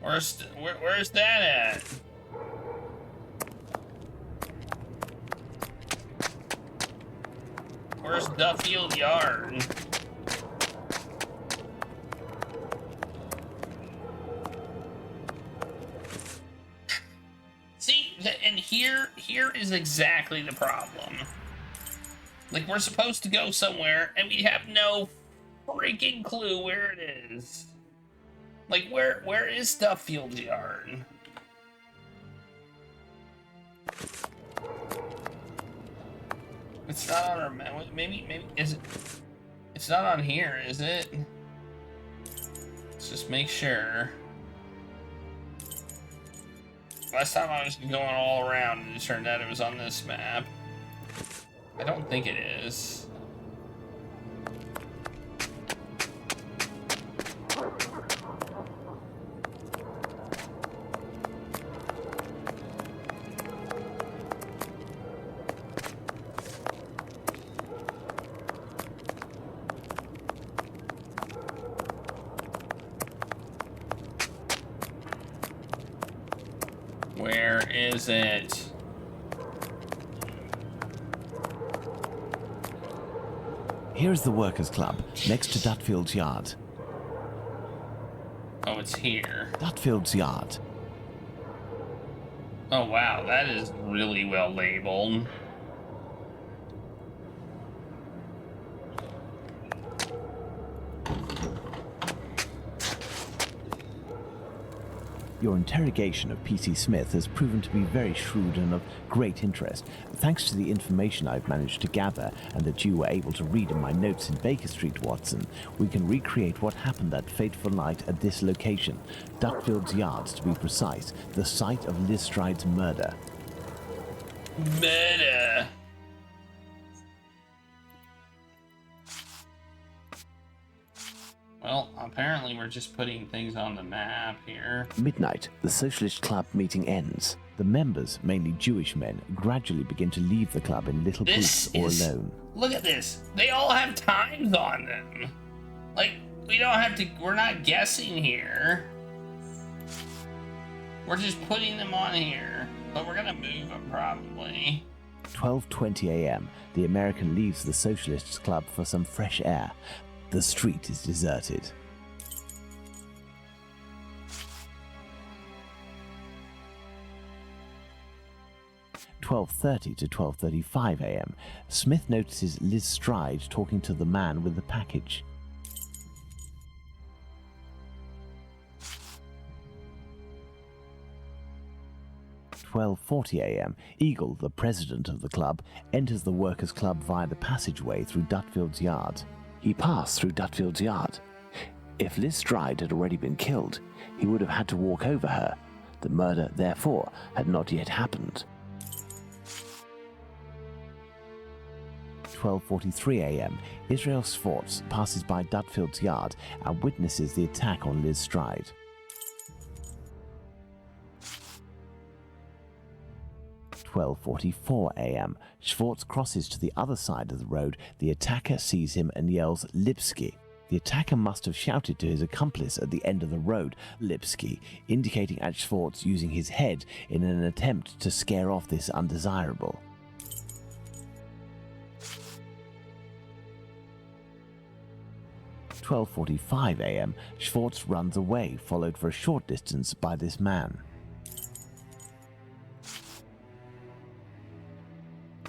Where's that at? Where's Duffield Yard? See, and here is exactly the problem. Like, we're supposed to go somewhere, and we have no freaking clue where it is. Like, where is Duffield Yard? It's not on our map. Maybe is it? It's not on here, is it? Let's just make sure. Last time I was going all around, and it turned out it was on this map. I don't think it is. Where is it? Here's the Workers' Club, next to Dutfield's Yard. Oh, it's here. Dutfield's Yard. Oh, wow, that is really well labeled. Your interrogation of P.C. Smith has proven to be very shrewd and of great interest. Thanks to the information I've managed to gather and that you were able to read in my notes in Baker Street, Watson, we can recreate what happened that fateful night at this location, Dutfield's Yards to be precise, the site of Liz Stride's murder. Murder! Well, apparently we're just putting things on the map here. Midnight, the Socialist Club meeting ends. The members, mainly Jewish men, gradually begin to leave the club in little groups or alone. Look at this. They all have times on them. Like, we don't have to, we're not guessing here. We're just putting them on here. But we're gonna move them probably. 12:20 a.m. The American leaves the Socialists Club for some fresh air. The street is deserted. (12:30 to 12:35 a.m.) Smith notices Liz Stride talking to the man with the package. (12:40 a.m.) Eagle, the president of the club, enters the Workers' Club via the passageway through Dutfield's Yard. He passed through Dutfield's Yard. If Liz Stride had already been killed, he would have had to walk over her. The murder, therefore, had not yet happened. 12:43 a.m. Israel Swartz passes by Dutfield's Yard and witnesses the attack on Liz Stride. 12:44 a.m. Schwartz crosses to the other side of the road. The attacker sees him and yells, "Lipsky." The attacker must have shouted to his accomplice at the end of the road, "Lipsky," indicating at Schwartz using his head in an attempt to scare off this undesirable. 12:45 a.m. Schwartz runs away, followed for a short distance by this man.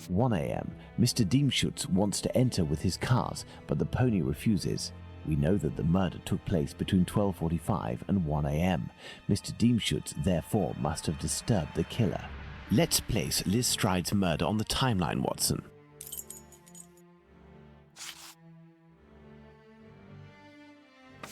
1 a.m. Mr. Diemschutz wants to enter with his cars, but the pony refuses. We know that the murder took place between 12:45 and 1 a.m. Mr. Diemschutz, therefore, must have disturbed the killer. Let's place Liz Stride's murder on the timeline, Watson.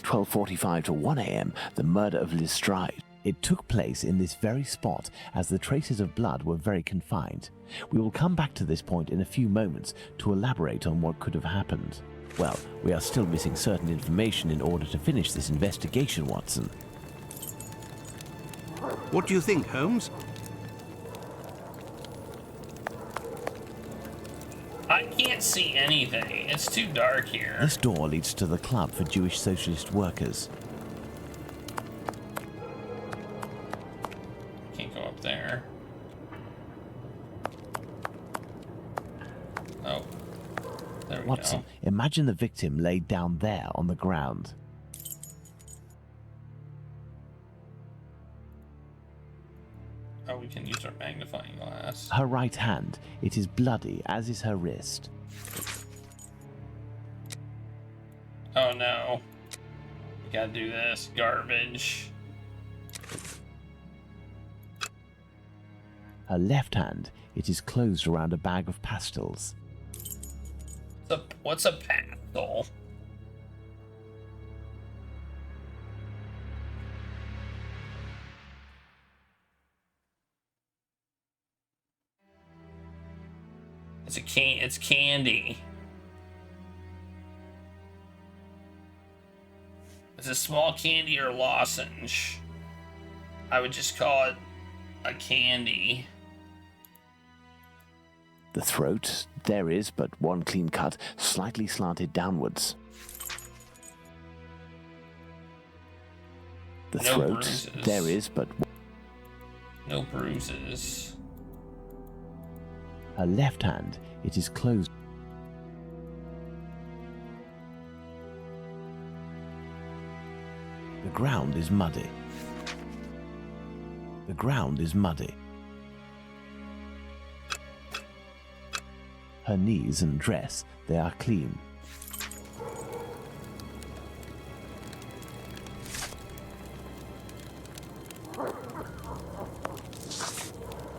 12:45 to 1 a.m. The murder of Liz Stride. It took place in this very spot, as the traces of blood were very confined. We will come back to this point in a few moments to elaborate on what could have happened. Well, we are still missing certain information in order to finish this investigation, Watson. What do you think, Holmes? I can't see anything. It's too dark here. This door leads to the club for Jewish socialist workers. Watson, imagine the victim laid down there on the ground. Oh, we can use our magnifying glass. Her right hand, it is bloody, as is her wrist. Oh no. We gotta do this. Garbage. Her left hand, it is closed around a bag of pastils. What's a pastel? It's candy. It's a small candy or lozenge. I would just call it a candy. The throat, there is but one clean cut, slightly slanted downwards. The No throat, bruises. there is but No bruises. her left hand, it is closed. The ground is muddy. The ground is muddy. Her knees and dress, they are clean.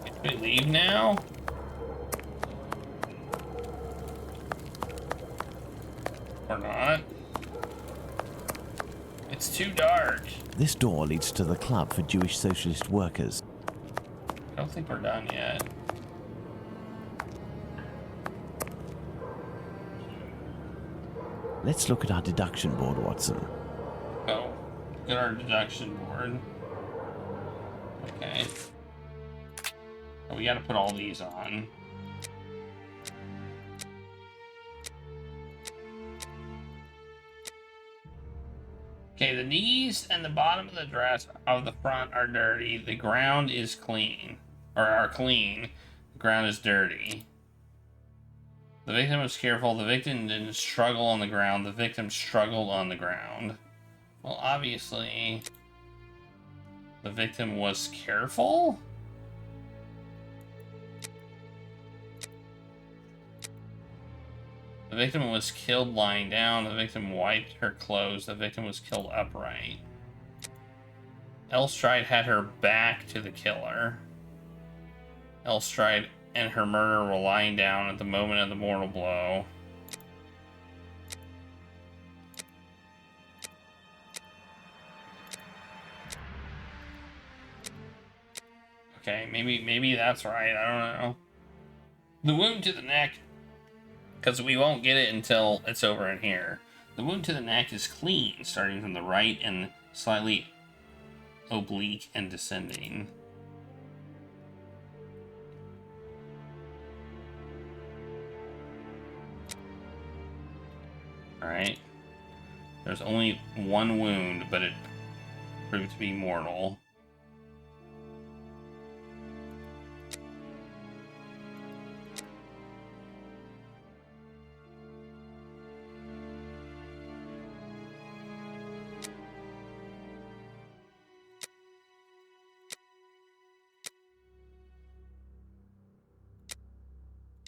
Can we leave now? Or not? It's too dark. This door leads to the club for Jewish socialist workers. I don't think we're done yet. Let's look at our deduction board, Watson. Oh, get our deduction board. Okay. Oh, we gotta put all these on. Okay, the knees and the bottom of the dress of the front are dirty. The ground is clean. Or are clean. The ground is dirty. The victim was careful. The victim didn't struggle on the ground. The victim struggled on the ground. Well, obviously, the victim was careful? The victim was killed lying down. The victim wiped her clothes. The victim was killed upright. Elstride had her back to the killer. Elstride and her murderer were lying down at the moment of the mortal blow. Okay, maybe that's right. I don't know. The wound to the neck, because we won't get it until it's over in here. The wound to the neck is clean, starting from the right and slightly oblique and descending. Alright. There's only one wound, but it proved to be mortal.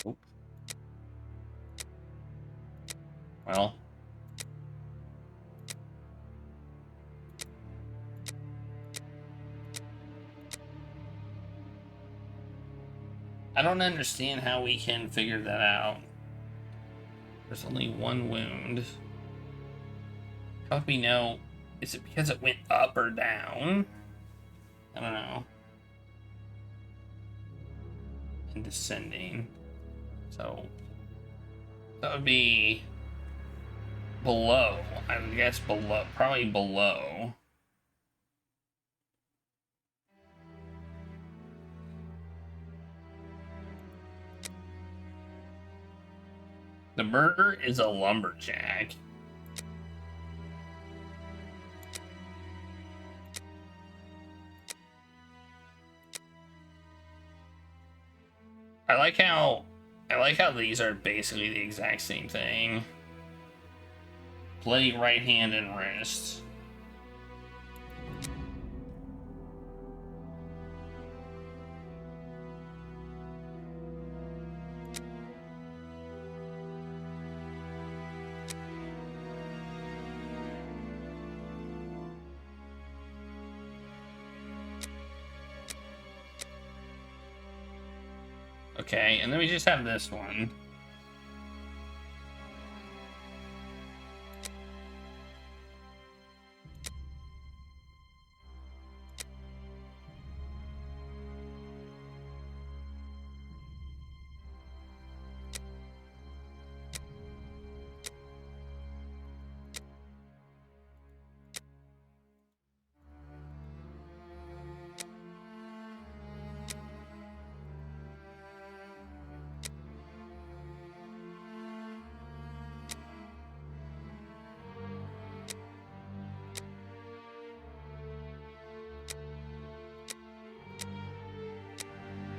Oop. Well. I don't understand how we can figure that out. There's only one wound. How do we know? Is it because it went up or down? I don't know. And descending. So that would be below. I would guess below. Probably below. The murderer is a lumberjack. I like how I like how these are basically the exact same thing. Bloody right hand and wrist. Okay, and then we just have this one.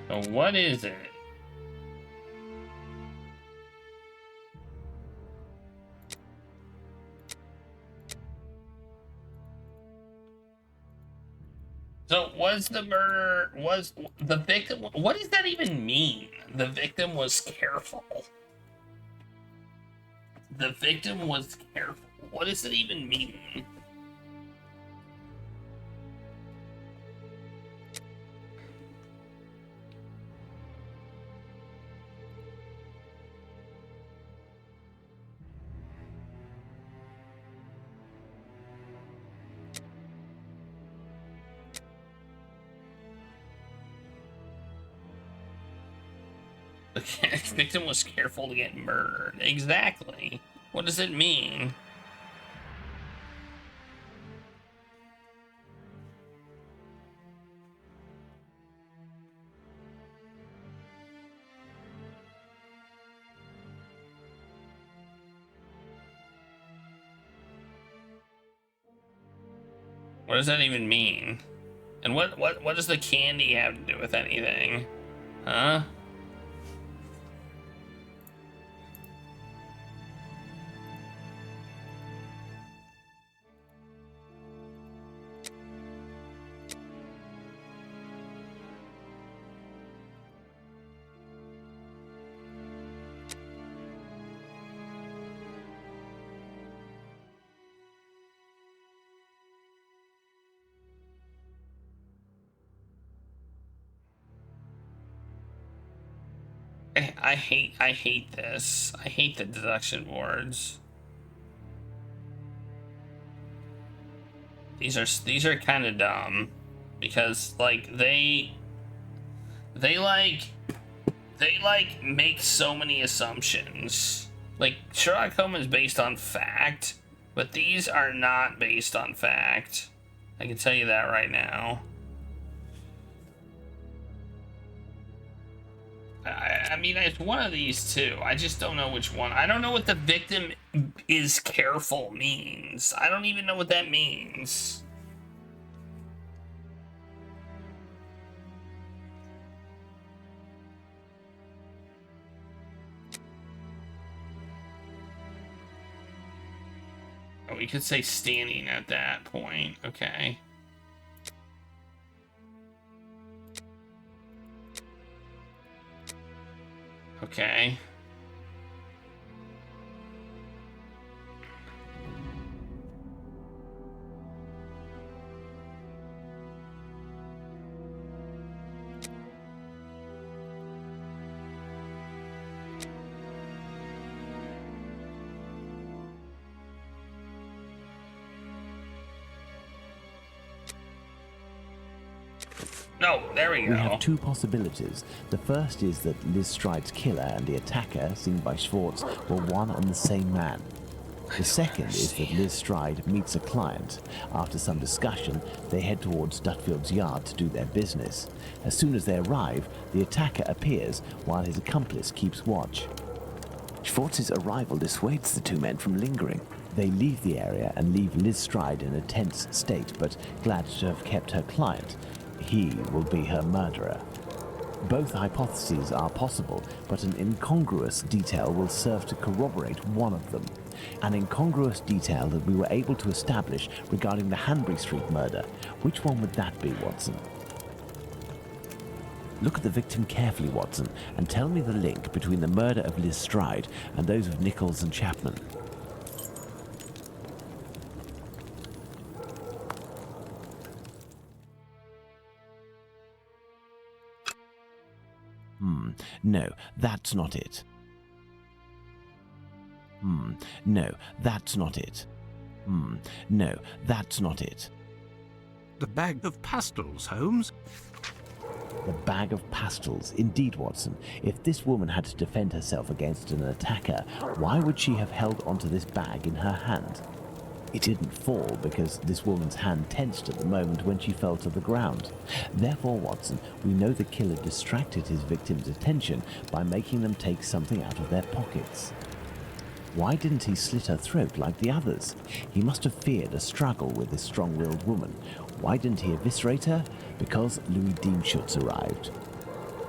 So what is it? So was the murder, was the victim, what does that even mean? The victim was careful. The victim was careful. What does it even mean? The victim was careful to get murdered. Exactly. What does it mean? What does that even mean? And what does the candy have to do with anything? Huh? I hate this. I hate the deduction boards. These are kind of dumb because like they like make so many assumptions. Like Sherlock Holmes is based on fact, but these are not based on fact. I can tell you that right now. I mean, it's one of these two. I just don't know which one. I don't know what the victim is careful means. I don't even know what that means. Oh, we could say standing at that point. Okay. Okay. No, there we go. We have two possibilities. The first is that Liz Stride's killer and the attacker, seen by Schwartz, were one and the same man. The second is that Liz Stride meets a client. After some discussion, they head towards Dutfield's yard to do their business. As soon as they arrive, the attacker appears while his accomplice keeps watch. Schwartz's arrival dissuades the two men from lingering. They leave the area and leave Liz Stride in a tense state, but glad to have kept her client. He will be her murderer. Both hypotheses are possible, but an incongruous detail will serve to corroborate one of them. An incongruous detail that we were able to establish regarding the Hanbury Street murder. Which one would that be, Watson? Look at the victim carefully, Watson, and tell me the link between the murder of Liz Stride and those of Nichols and Chapman. No, that's not it. No, that's not it. No, that's not it. The bag of pastels, Holmes. The bag of pastels. Indeed, Watson. If this woman had to defend herself against an attacker, why would she have held onto this bag in her hand? It didn't fall because this woman's hand tensed at the moment when she fell to the ground. Therefore, Watson, we know the killer distracted his victim's attention by making them take something out of their pockets. Why didn't he slit her throat like the others? He must have feared a struggle with this strong-willed woman. Why didn't he eviscerate her? Because Louis Diemschutz arrived.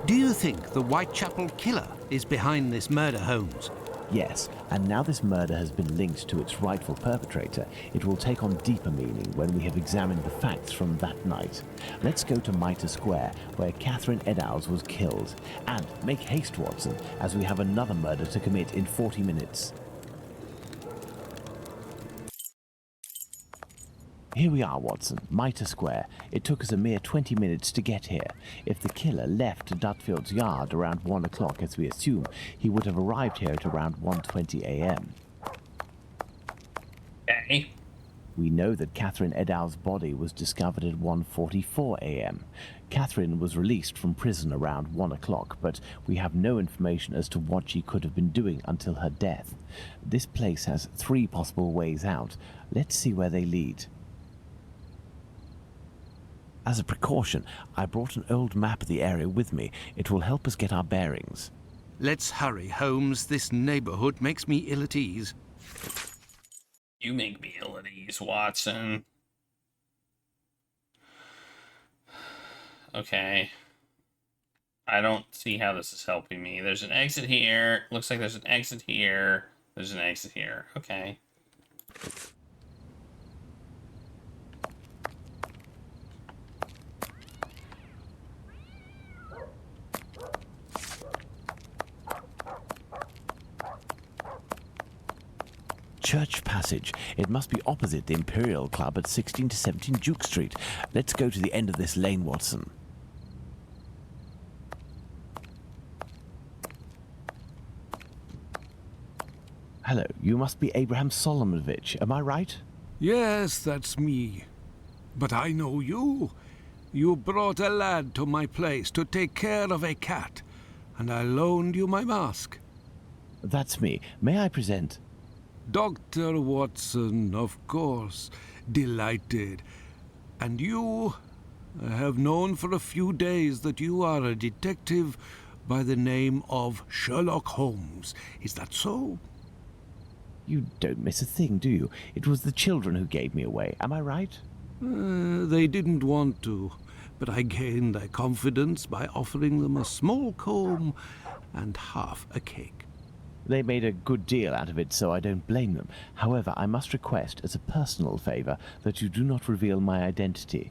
Do you think the Whitechapel killer is behind this murder, Holmes? Yes, and now this murder has been linked to its rightful perpetrator, it will take on deeper meaning when we have examined the facts from that night. Let's go to Mitre Square, where Catherine Eddowes was killed. And make haste, Watson, as we have another murder to commit in 40 minutes. Here we are, Watson, Mitre Square. It took us a mere 20 minutes to get here. If the killer left Dutfield's Yard around 1 o'clock, as we assume, he would have arrived here at around 1:20 a.m. Okay. We know that Catherine Eddowes' body was discovered at 1:44 a.m. Catherine was released from prison around 1 o'clock, but we have no information as to what she could have been doing until her death. This place has 3 possible ways out. Let's see where they lead. As a precaution, I brought an old map of the area with me. It will help us get our bearings. Let's hurry, Holmes. This neighborhood makes me ill at ease. You make me ill at ease, Watson. Okay. I don't see how this is helping me. There's an exit here. Looks like there's an exit here. There's an exit here. Okay. Church Passage. It must be opposite the Imperial Club at 16 to 17 Duke Street. Let's go to the end of this lane, Watson. Hello, you must be Abraham Solomonovich, am I right? Yes, that's me. But I know you. You brought a lad to my place to take care of a cat, and I loaned you my mask. That's me. May I present... Dr. Watson, of course. Delighted. And you? I have known for a few days that you are a detective by the name of Sherlock Holmes. Is that so? You don't miss a thing, do you? It was the children who gave me away. Am I right? They didn't want to, but I gained their confidence by offering them a small comb and half a cake. They made a good deal out of it, so I don't blame them. However, I must request, as a personal favor, that you do not reveal my identity.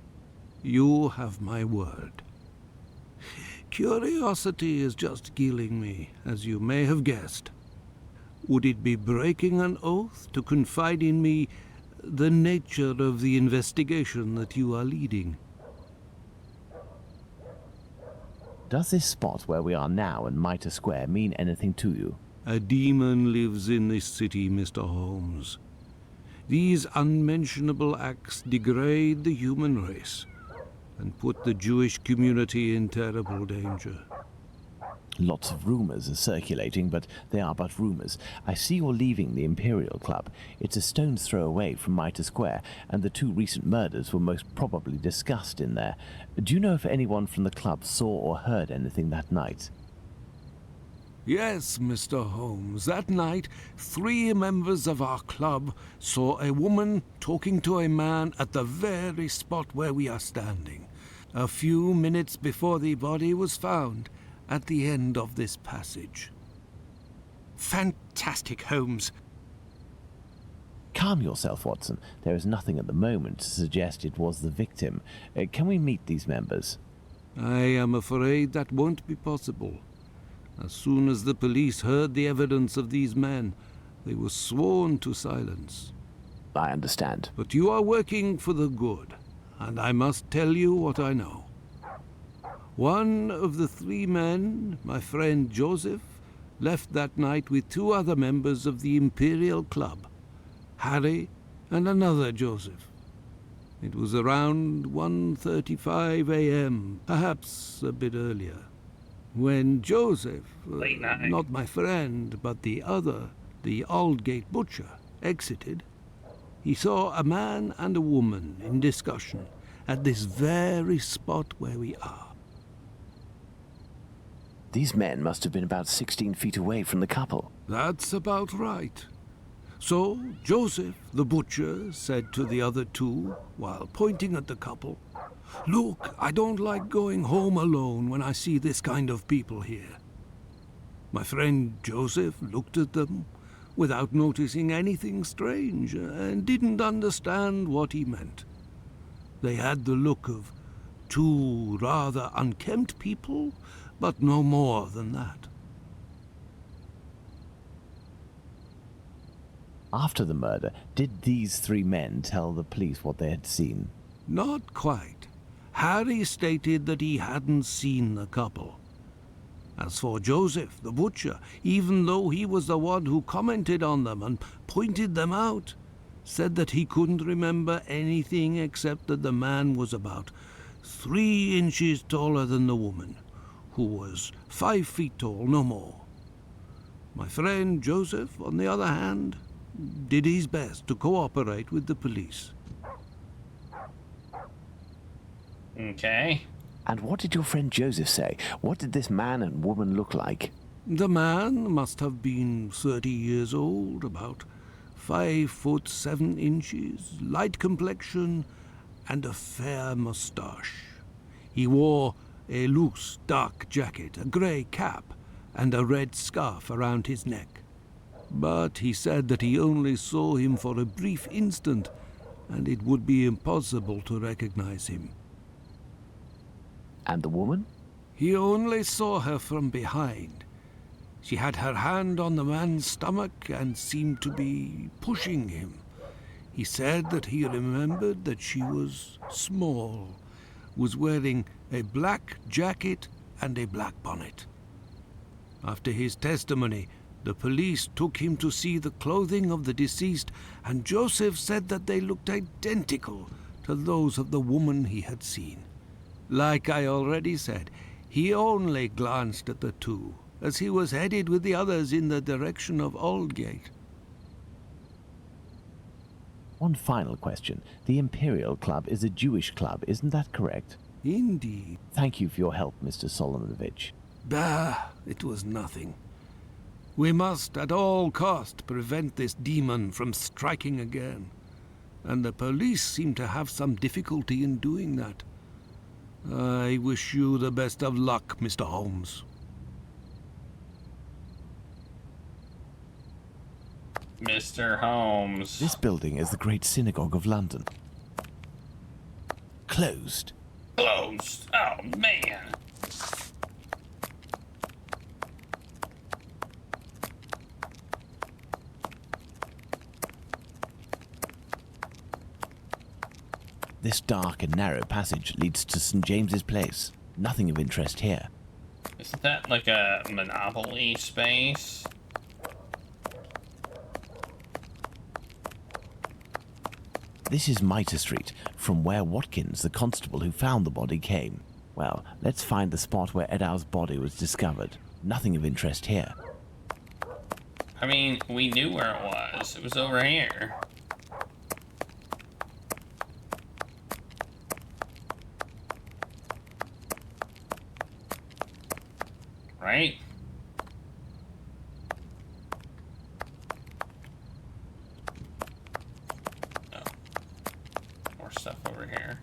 You have my word. Curiosity is just killing me, as you may have guessed. Would it be breaking an oath to confide in me the nature of the investigation that you are leading? Does this spot where we are now in Mitre Square mean anything to you? A demon lives in this city, Mr. Holmes. These unmentionable acts degrade the human race and put the Jewish community in terrible danger. Lots of rumors are circulating, but they are but rumors. I see you're leaving the Imperial Club. It's a stone's throw away from Mitre Square, and the 2 recent murders were most probably discussed in there. Do you know if anyone from the club saw or heard anything that night? Yes, Mr. Holmes. That night, 3 members of our club saw a woman talking to a man at the very spot where we are standing. a few minutes before the body was found at the end of this passage. Fantastic, Holmes. Calm yourself, Watson. There is nothing at the moment to suggest it was the victim. Can we meet these members? I am afraid that won't be possible. As soon as the police heard the evidence of these men, they were sworn to silence. I understand. But you are working for the good, and I must tell you what I know. One of the 3 men, my friend Joseph, left that night with 2 other members of the Imperial Club, Harry and another Joseph. It was around 1:35 a.m., perhaps a bit earlier, when Joseph, Late night. not my friend, but the other, the Aldgate butcher, exited. He saw a man and a woman in discussion at this very spot where we are. These men must have been about 16 feet away from the couple. That's about right. So Joseph, the butcher, said to the other 2, while pointing at the couple, "Look, I don't like going home alone when I see this kind of people here." My friend Joseph looked at them without noticing anything strange and didn't understand what he meant. They had the look of 2 rather unkempt people, but no more than that. After the murder, did these 3 men tell the police what they had seen? Not quite. Harry stated that he hadn't seen the couple. As for Joseph, the butcher, even though he was the one who commented on them and pointed them out, said that he couldn't remember anything except that the man was about 3 inches taller than the woman, who was 5 feet tall, no more. My friend Joseph, on the other hand, did his best to cooperate with the police. Okay. And what did your friend Joseph say? What did this man and woman look like? The man must have been 30 years old, about 5 foot 7 inches, light complexion, and a fair moustache. He wore a loose, dark jacket, a grey cap, and a red scarf around his neck. But he said that he only saw him for a brief instant, and it would be impossible to recognize him. And the woman? He only saw her from behind. She had her hand on the man's stomach and seemed to be pushing him. He said that he remembered that she was small, was wearing a black jacket and a black bonnet. After his testimony, the police took him to see the clothing of the deceased, and Joseph said that they looked identical to those of the woman he had seen. Like I already said, he only glanced at the 2, as he was headed with the others in the direction of Aldgate. One final question. The Imperial Club is a Jewish club, isn't that correct? Indeed. Thank you for your help, Mr. Solomonovich. Bah, it was nothing. We must at all cost prevent this demon from striking again, and the police seem to have some difficulty in doing that. I wish you the best of luck, Mr. Holmes. Mr. Holmes. This building is the Great Synagogue of London. Closed. Closed. Oh, man. This dark and narrow passage leads to St. James's Place. Nothing of interest here. Isn't that like a Monopoly space? This is Mitre Street, from where Watkins, the constable who found the body, came. Well, let's find the spot where Edow's body was discovered. Nothing of interest here. I mean, we knew where it was. It was over here. Right? Oh. More stuff over here.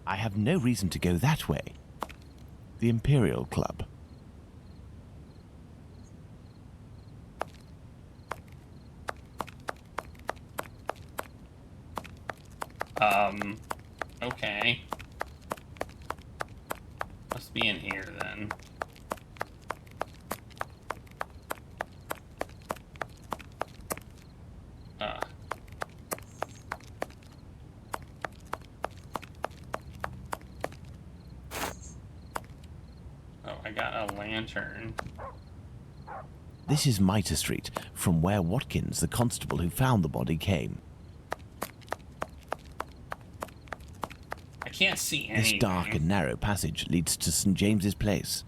I have no reason to go that way. The Imperial Club. Okay. Must be in here then. Oh, I got a lantern. This is Mitre Street, from where Watkins, the constable who found the body, came. I can't see anything. This dark and narrow passage leads to St. James's Place.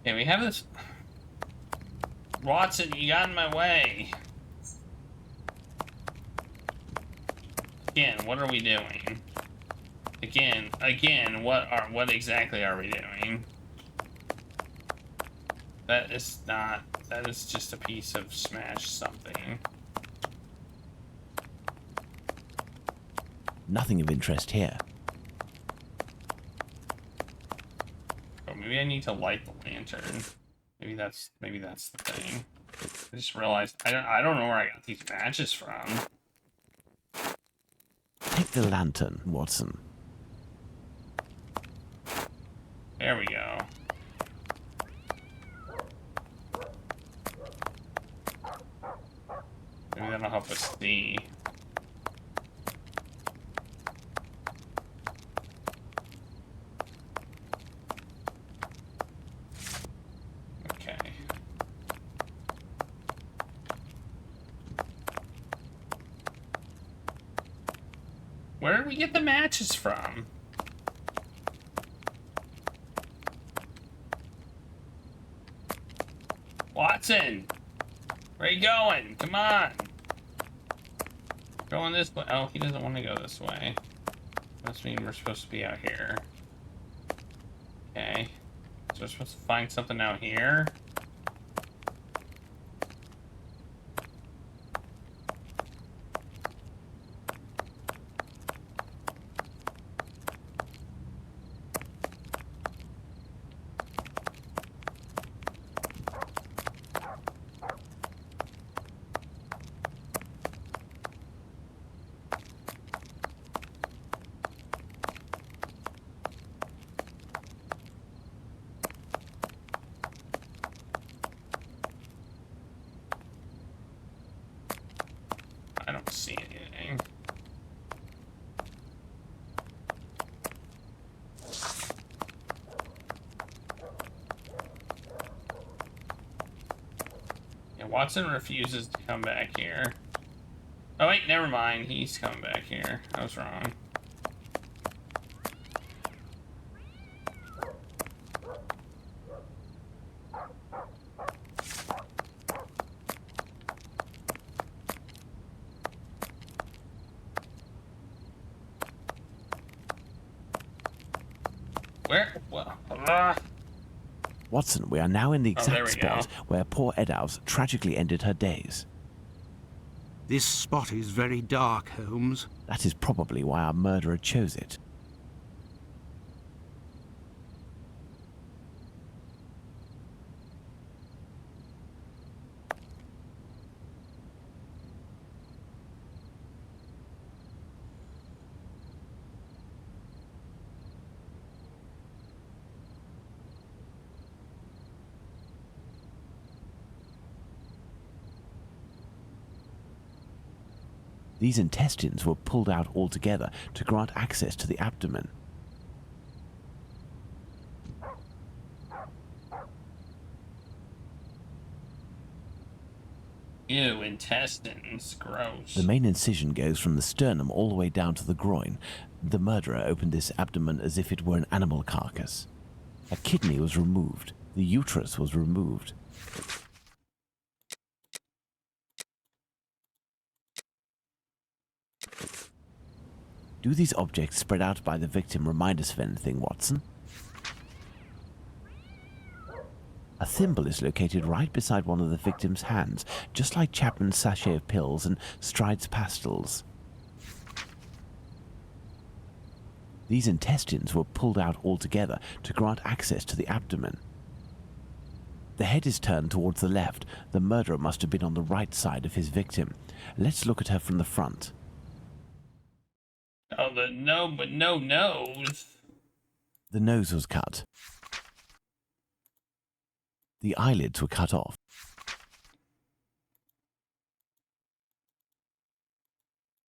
Okay, we have this. Watson, you got in my way. Again, what are we doing? Again, what exactly are we doing? That is not, that is just a piece of smashed something. Nothing of interest here. Oh, maybe I need to light the lantern. Maybe that's the thing. I just realized I don't know where I got these matches from. Take the lantern, Watson. There we go. Maybe that'll help us see. Okay. Where did we get the matches from? Watson! Where are you going? Come on! Going this way. Oh, he doesn't want to go this way. Must mean we're supposed to be out here. Okay. So we're supposed to find something out here? I don't see anything. Yeah, Watson refuses to come back here. Oh wait, never mind. He's coming back here. I was wrong. Where? Well, Watson, we are now in the there exact we go. spot where poor Eddowes tragically ended her days. This spot is very dark, Holmes. That is probably why our murderer chose it. These intestines were pulled out altogether to grant access to the abdomen. Ew, intestines. Gross. The main incision goes from the sternum all the way down to the groin. The murderer opened this abdomen as if it were an animal carcass. A kidney was removed. The uterus was removed. Do these objects spread out by the victim remind us of anything, Watson? A thimble is located right beside one of the victim's hands, just like Chapman's sachet of pills and Stride's pastils. These intestines were pulled out altogether to grant access to the abdomen. The head is turned towards the left. The murderer must have been on the right side of his victim. Let's look at her from the front. Oh, but no nose. The nose was cut. The eyelids were cut off.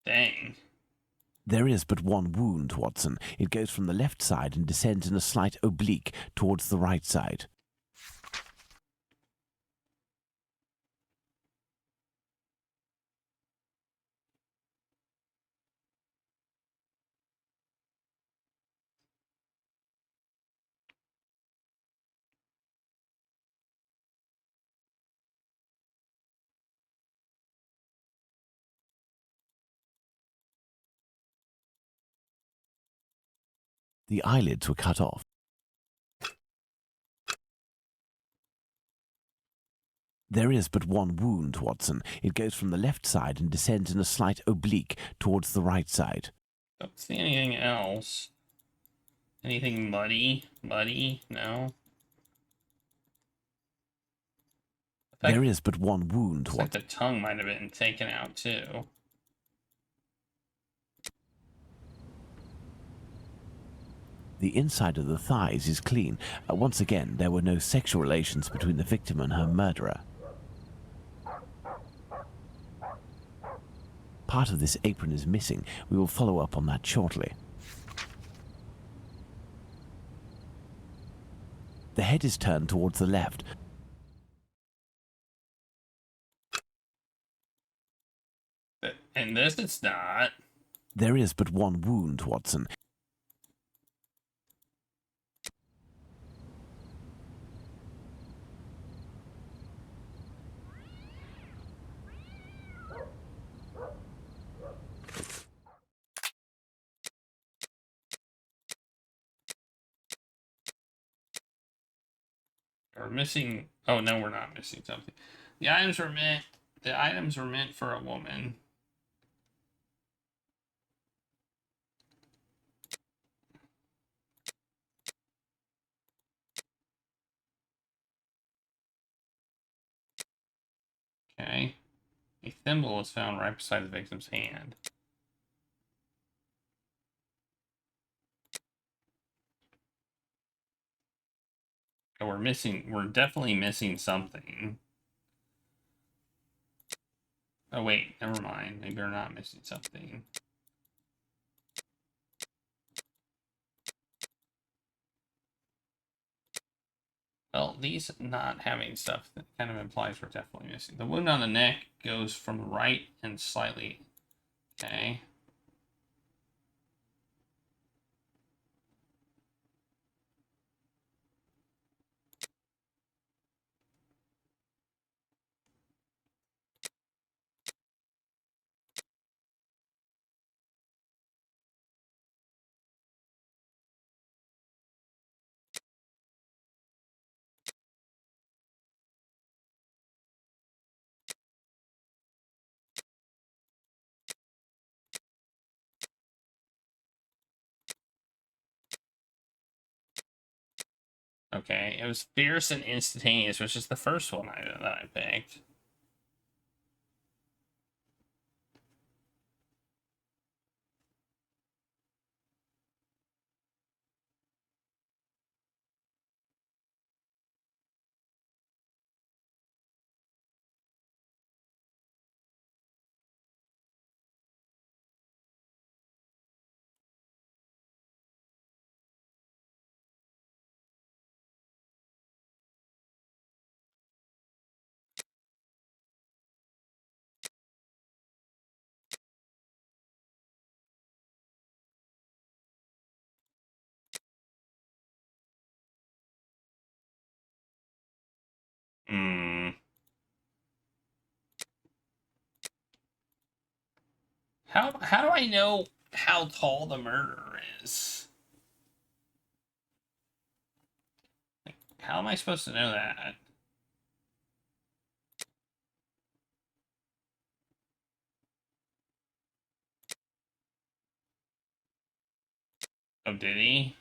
Dang. There is but one wound, Watson. It goes from the left side and descends in a slight oblique towards the right side. The eyelids were cut off. There is but one wound, Watson. It goes from the left side and descends in a slight oblique towards the right side. Don't see anything else. Anything muddy? Muddy? No. There is but one wound, Watson. Like the tongue might have been taken out too. The inside of the thighs is clean. Once again, there were no sexual relations between the victim and her murderer. Part of this apron is missing. We will follow up on that shortly. The head is turned towards the left. And this it's not. There is but one wound, Watson. We're missing. Oh no, we're not missing something. The items were meant for a woman. Okay. A thimble was found right beside the victim's hand. Oh, we're definitely missing something. Oh wait, never mind. Maybe we're not missing something. Well, these not having stuff that kind of implies we're definitely missing. The wound on the neck goes from the right and slightly. Okay. Okay, it was fierce and instantaneous, which is the first one that I picked. Hmm. How do I know how tall the murderer is? Like, how am I supposed to know that? Oh, did he?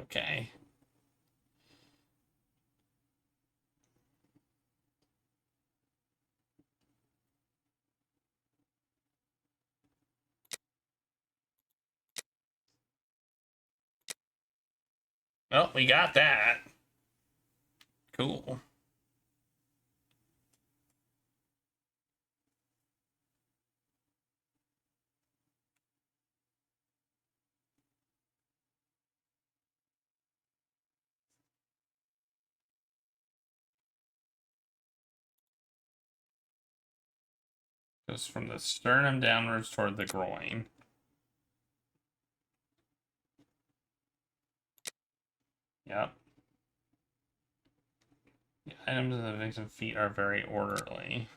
Okay. Well, we got that. Cool. Goes from the sternum downwards toward the groin. Yep. The items of the victim's feet are very orderly.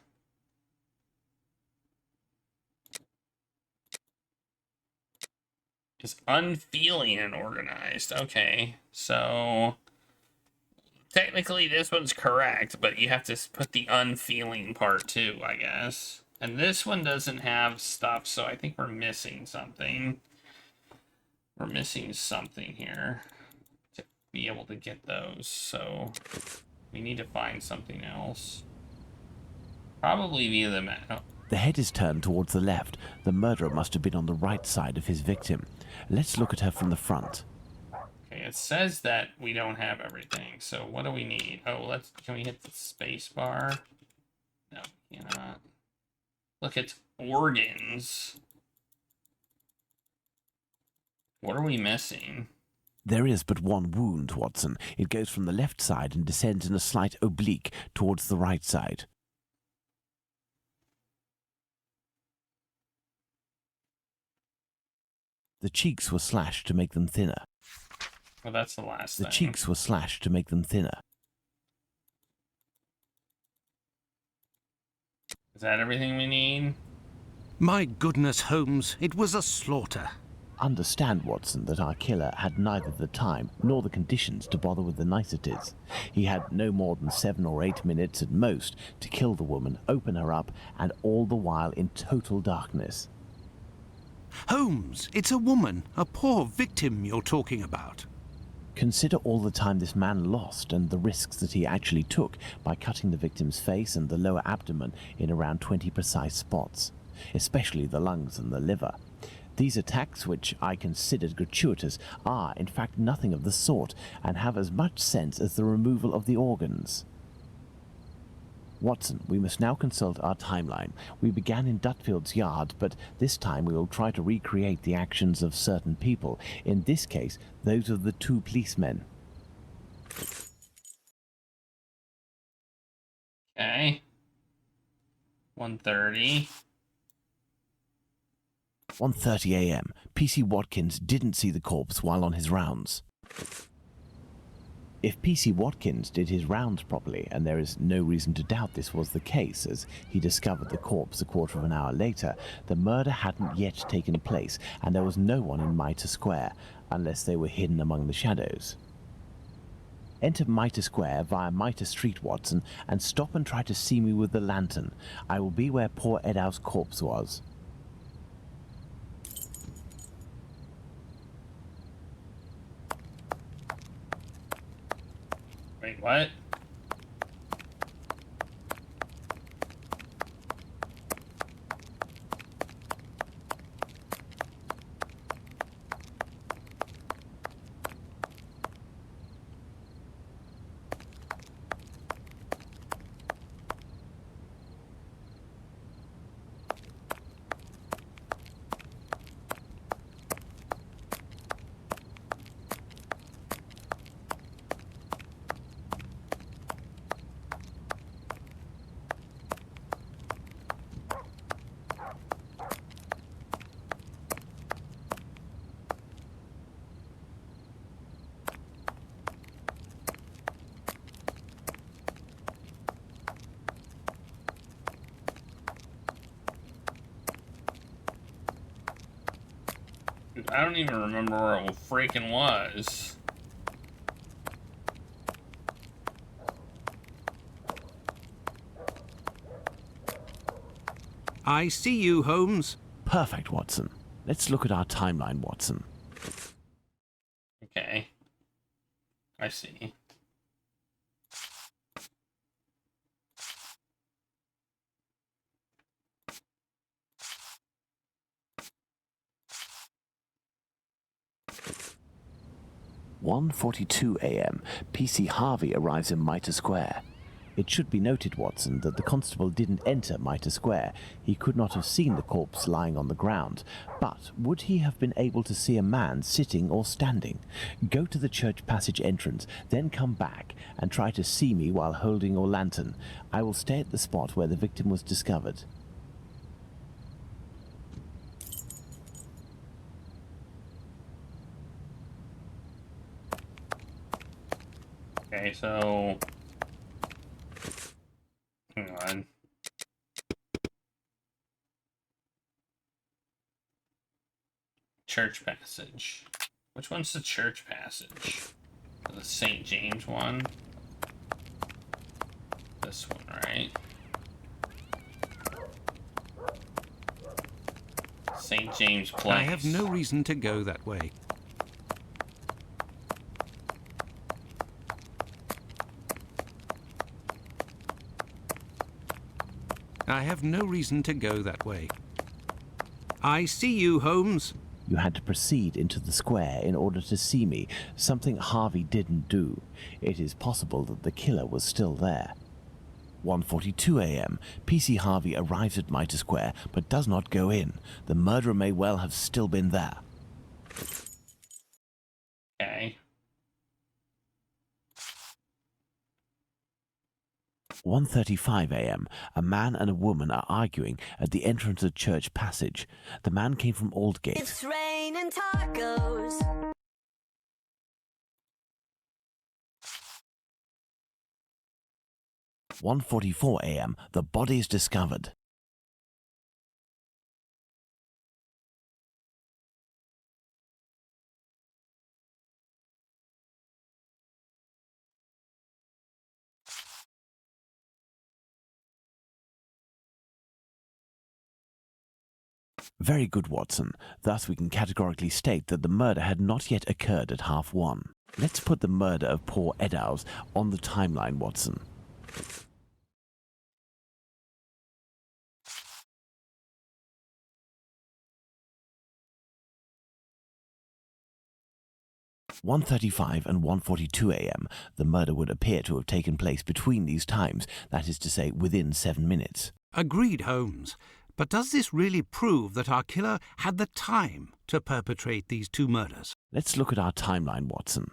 Is unfeeling and organized. Okay, so technically this one's correct, but you have to put the unfeeling part too, I guess. And this one doesn't have stuff, so I think we're missing something. We're missing something here to be able to get those, so we need to find something else. Probably via the map. The head is turned towards the left. The murderer must have been on the right side of his victim. Let's look at her from the front. Okay, it says that we don't have everything, so what do we need? Oh, can we hit the space bar? No, we cannot. Look, it's organs. What are we missing? There is but one wound, Watson. It goes from the left side and descends in a slight oblique towards the right side. The cheeks were slashed to make them thinner. Well, that's the last The thing. cheeks were slashed to make them thinner. Is that everything we need? My goodness, Holmes, it was a slaughter. Understand, Watson, that our killer had neither the time nor the conditions to bother with the niceties. He had no more than 7 or 8 minutes at most to kill the woman, open her up, and all the while in total darkness. Holmes, it's a woman, a poor victim you're talking about. Consider all the time this man lost and the risks that he actually took by cutting the victim's face and the lower abdomen in around 20 precise spots, especially the lungs and the liver. These attacks, which I considered gratuitous, are in fact nothing of the sort and have as much sense as the removal of the organs. Watson, we must now consult our timeline. We began in Dutfield's yard, but this time we will try to recreate the actions of certain people, in this case, those of the 2 policemen. Okay. 1:30. 1:30 a.m. P.C. Watkins didn't see the corpse while on his rounds. If P.C. Watkins did his rounds properly, and there is no reason to doubt this was the case, as he discovered the corpse a quarter of an hour later, the murder hadn't yet taken place, and there was no one in Mitre Square, unless they were hidden among the shadows. Enter Mitre Square via Mitre Street, Watson, and stop and try to see me with the lantern. I will be where poor Edow's corpse was. Wait, what? I don't even remember where it freaking was. I see you, Holmes. Perfect, Watson. Let's look at our timeline, Watson. Okay. I see. (1:42 a.m.) PC Harvey arrives in Mitre Square. It should be noted, Watson, that the constable didn't enter Mitre Square. He could not have seen the corpse lying on the ground. But would he have been able to see a man sitting or standing? Go to the church passage entrance, then come back and try to see me while holding your lantern. I will stay at the spot where the victim was discovered. Okay, so... Hang on. Church passage. Which one's the church passage? The St. James one? This one, right? St. James Place. I have no reason to go that way. I have no reason to go that way. I see you, Holmes. You had to proceed into the square in order to see me, something Harvey didn't do. It is possible that the killer was still there. 1:42 a.m. PC Harvey arrives at Mitre Square, but does not go in. The murderer may well have still been there. Okay. 1:35 a.m. A man and a woman are arguing at the entrance of Church Passage. The man came from Aldgate. It's raining tacos. 1:44 a.m. The body is discovered. Very good, Watson. Thus we can categorically state that the murder had not yet occurred at 1:30. Let's put the murder of poor Eddowes on the timeline, Watson. (1:35 and 1:42 a.m. The murder would appear to have taken place between these times, that is to say, within 7 minutes. Agreed, Holmes. But does this really prove that our killer had the time to perpetrate these two murders? Let's look at our timeline, Watson.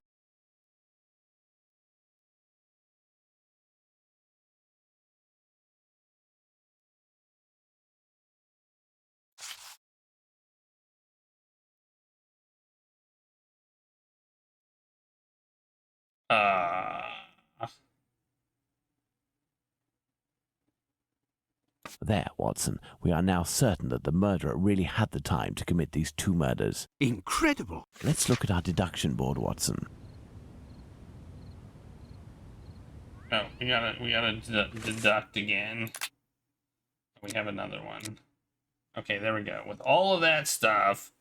There, Watson. We are now certain that the murderer really had the time to commit these two murders. Incredible! Let's look at our deduction board, Watson. Oh, we gotta deduct again. We have another one. Okay, there we go. With all of that stuff,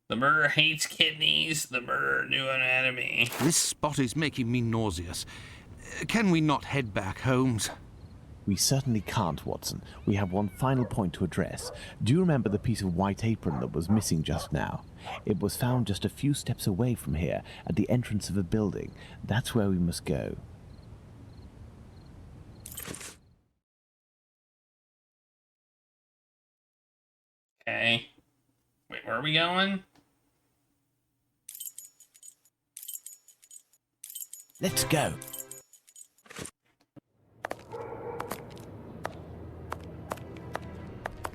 the murderer hates kidneys, the murderer knew anatomy. This spot is making me nauseous. Can we not head back, Holmes? We certainly can't, Watson. We have one final point to address. Do you remember the piece of white apron that was missing just now? It was found just a few steps away from here, at the entrance of a building. That's where we must go. Okay. Wait, where are we going? Let's go.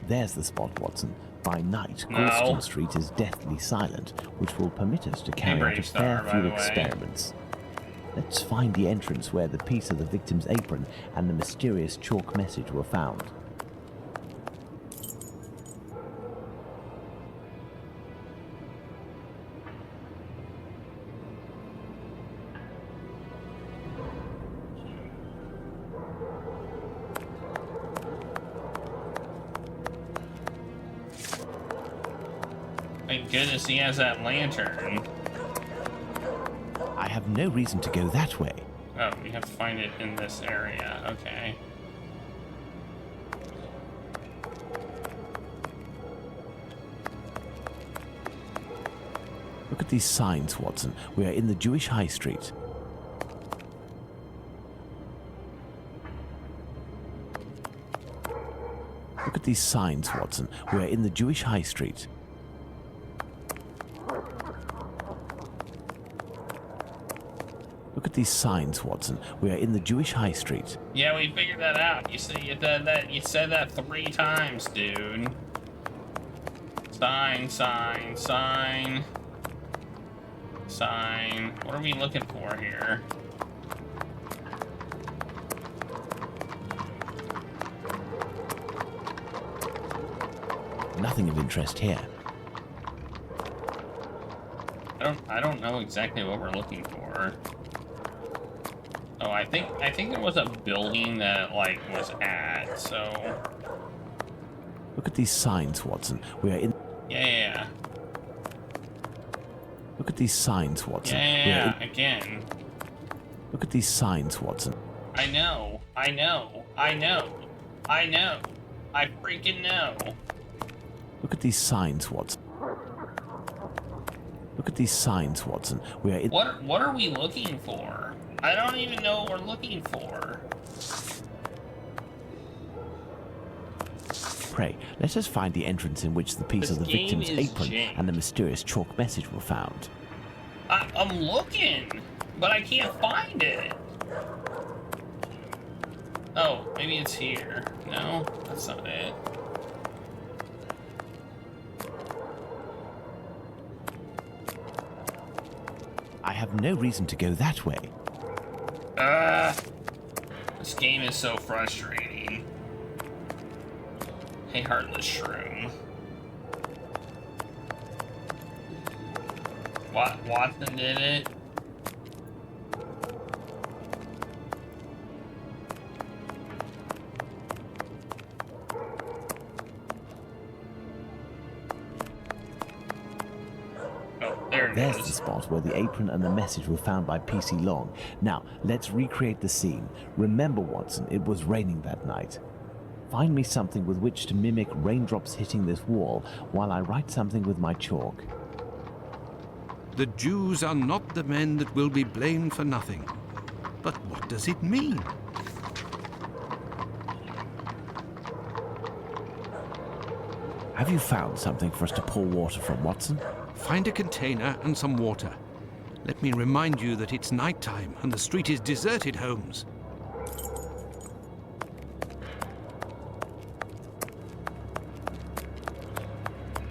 There's the spot, Watson. By night, Goulston Street is deathly silent, which will permit us to carry out a fair few experiments. Let's find the entrance where the piece of the victim's apron and the mysterious chalk message were found. Thank goodness he has that lantern. I have no reason to go that way. Oh, we have to find it in this area. Okay. Look at these signs, Watson. We are in the Jewish High Street. Look at these signs, Watson. We are in the Jewish High Street. Look at these signs, Watson. We are in the Jewish High Street. Yeah, we figured that out. You see, you said that 3 times, dude. Sign, sign, sign. Sign. What are we looking for here? Nothing of interest here. I don't know exactly what we're looking for. Oh, I think there was a building that like was at, so Look at these signs, Watson. We are in... yeah. Look at these signs, Watson. We are Yeah, in... again. Look at these signs, Watson. I know. I freaking know. Look at these signs, Watson. Look at these signs, Watson. We are in... What are we looking for? I don't even know what we're looking for. Pray, let us find the entrance in which the piece This of the game victim's is apron jank. and the mysterious chalk message were found. I'm looking, but I can't find it. Oh, maybe it's here. No, that's not it. I have no reason to go that way. This game is so frustrating. Hey, Heartless Shroom. Watson did it. Oh, there it There's is. the spot where the apron and the message were found by PC Long. Now, let's recreate the scene. Remember, Watson, it was raining that night. Find me something with which to mimic raindrops hitting this wall while I write something with my chalk. The Jews are not the men that will be blamed for nothing. But what does it mean? Have you found something for us to pour water from, Watson? Find a container and some water. Let me remind you that it's night time and the street is deserted, Holmes.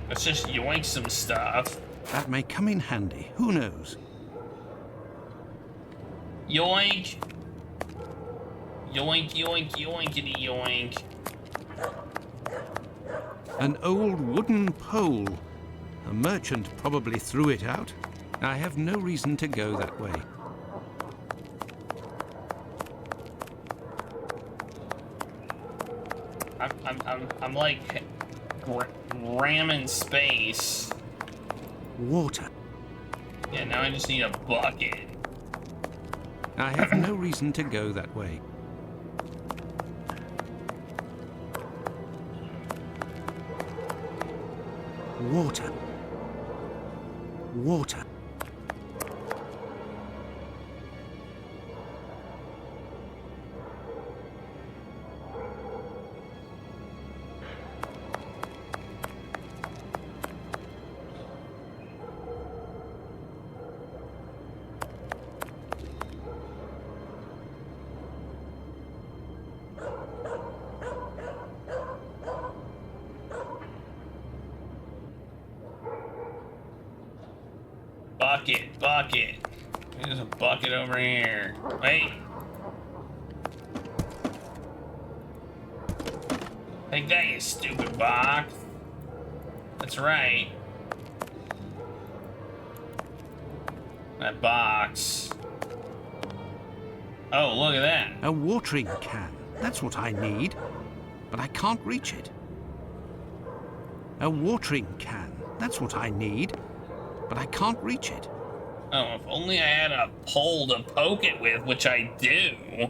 Let's just yoink some stuff. That may come in handy. Who knows? Yoink. Yoink, yoink, yoinkity yoink. An old wooden pole. A merchant probably threw it out. I have no reason to go that way. I'm like ramming space. Water. Yeah, now I just need a bucket. I have no reason to go that way. Water. Water. Bucket. There's a bucket over here. Wait. Take that, you stupid box. That's right. That box. Oh, look at that. A watering can. That's what I need. But I can't reach it. A watering can. That's what I need. But I can't reach it. Oh, if only I had a pole to poke it with, which I do.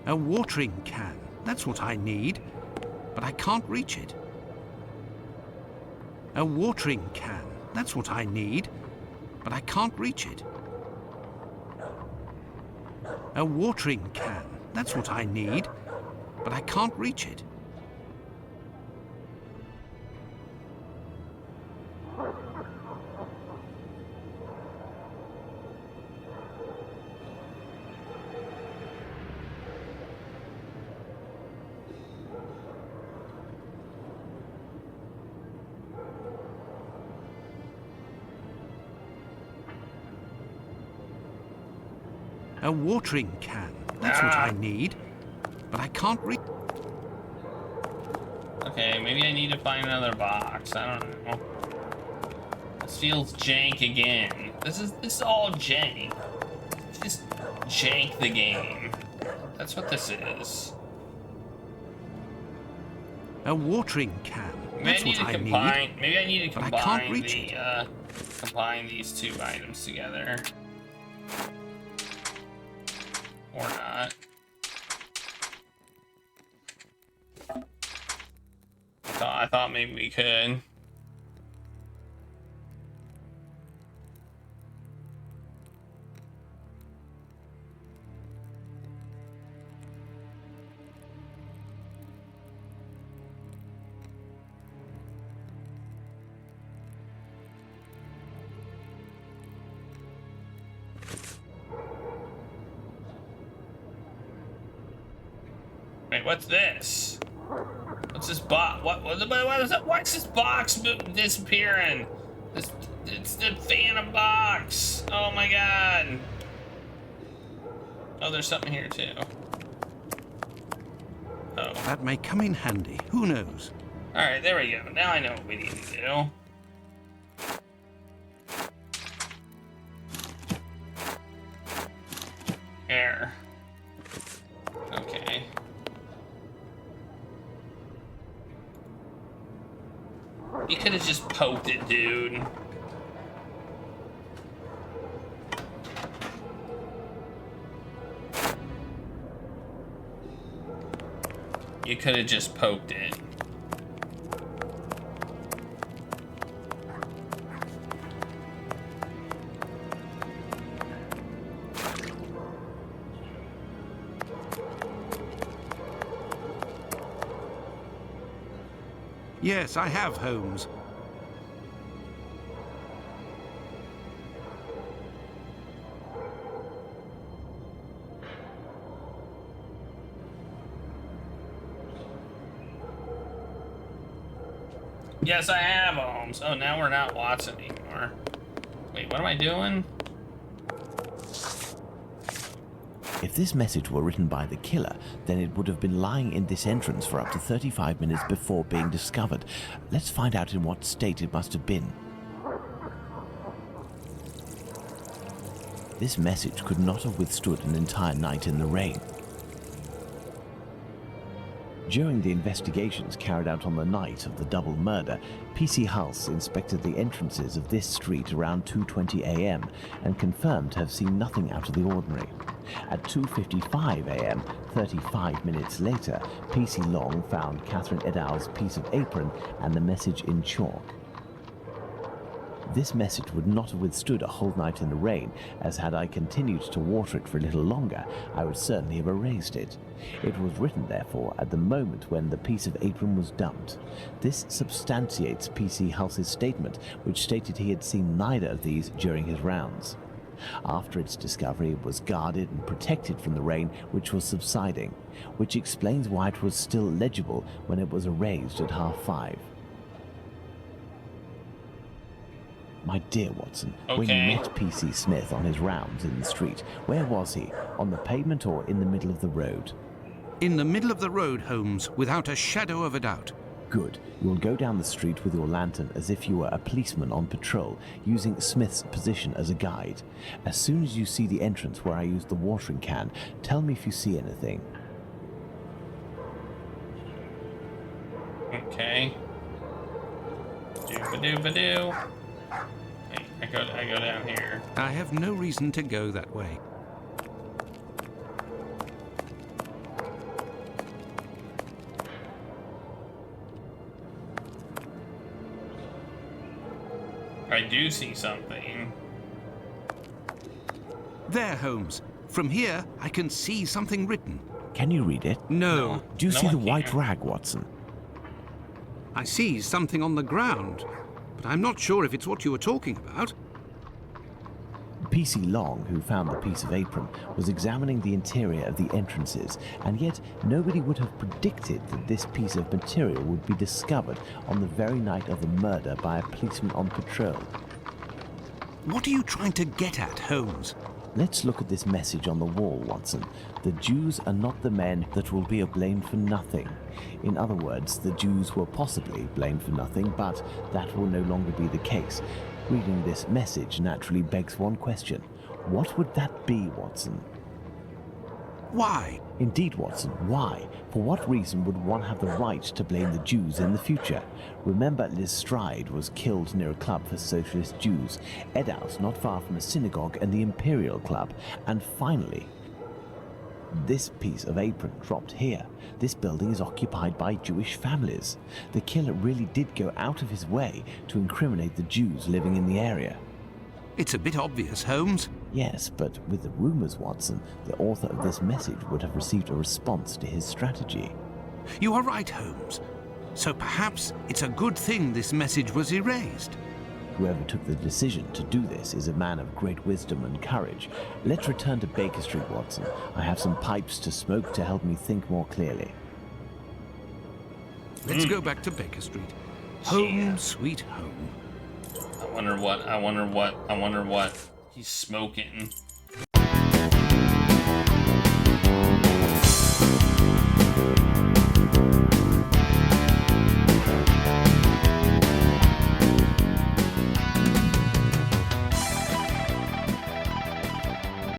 A watering can. That's what I need. But I can't reach it. A watering can. That's what I need. But I can't reach it. A watering can. That's what I need. But I can't reach it. A watering can. That's what I need. But I can't reach. Okay, maybe I need to find another box. I don't know. This feels jank again. This is all jank. Just jank the game. That's what this is. A watering can. That's what I need. Maybe I need to But I can't reach it. combine these two items together. Or not. I thought maybe we could. Wait, what's this? What's this box? What is that? Why's this box disappearing? It's the Phantom box. Oh my god. Oh, there's something here too. Oh. That may come in handy. Who knows? Alright, there we go. Now I know what we need to do. Air. Okay. You could have just poked it, dude. You could have just poked it. Yes, I have, Holmes. Yes, I have, Holmes. Oh, now we're not Watson anymore. Wait, what am I doing? If this message were written by the killer, then it would have been lying in this entrance for up to 35 minutes before being discovered. Let's find out in what state it must have been. This message could not have withstood an entire night in the rain. During the investigations carried out on the night of the double murder, PC Hulse inspected the entrances of this street around 2:20 a.m. and confirmed to have seen nothing out of the ordinary. At 2:55 a.m., 35 minutes later, PC Long found Catherine Edow's piece of apron and the message in chalk. This message would not have withstood a whole night in the rain, as had I continued to water it for a little longer, I would certainly have erased it. It was written, therefore, at the moment when the piece of apron was dumped. This substantiates PC Hulse's statement, which stated he had seen neither of these during his rounds. After its discovery, it was guarded and protected from the rain, which was subsiding, which explains why it was still legible when it was erased at 5:30. My dear Watson, when you met PC Smith on his rounds in the street, where was he? On the pavement or in the middle of the road? In the middle of the road, Holmes, without a shadow of a doubt. Good. You will go down the street with your lantern as if you were a policeman on patrol, using Smith's position as a guide. As soon as you see the entrance where I used the watering can, tell me if you see anything. Okay. Doo-ba-doo-ba-doo. Hey, I go down here. I have no reason to go that way. I do see something. There, Holmes. From here, I can see something written. Can you read it? No. Do you No, see I the white can't. rag, Watson? I see something on the ground, but I'm not sure if it's what you were talking about. PC Long, who found the piece of apron, was examining the interior of the entrances, and yet nobody would have predicted that this piece of material would be discovered on the very night of the murder by a policeman on patrol. What are you trying to get at, Holmes? Let's look at this message on the wall, Watson. The Jews are not the men that will be blamed for nothing. In other words, the Jews were possibly blamed for nothing, but that will no longer be the case. Reading this message naturally begs one question. What would that be, Watson? Why? Indeed, Watson, why? For what reason would one have the right to blame the Jews in the future? Remember, Lestrade was killed near a club for socialist Jews, Edaus not far from a synagogue and the Imperial Club, and finally, this piece of apron dropped here. This building is occupied by Jewish families. The killer really did go out of his way to incriminate the Jews living in the area. It's a bit obvious, Holmes. Yes, but with the rumors, Watson, the author of this message would have received a response to his strategy. You are right, Holmes. So perhaps it's a good thing this message was erased. Whoever took the decision to do this is a man of great wisdom and courage. Let's return to Baker Street, Watson. I have some pipes to smoke to help me think more clearly. Let's go back to Baker Street. Home, sweet home. I wonder what he's smoking.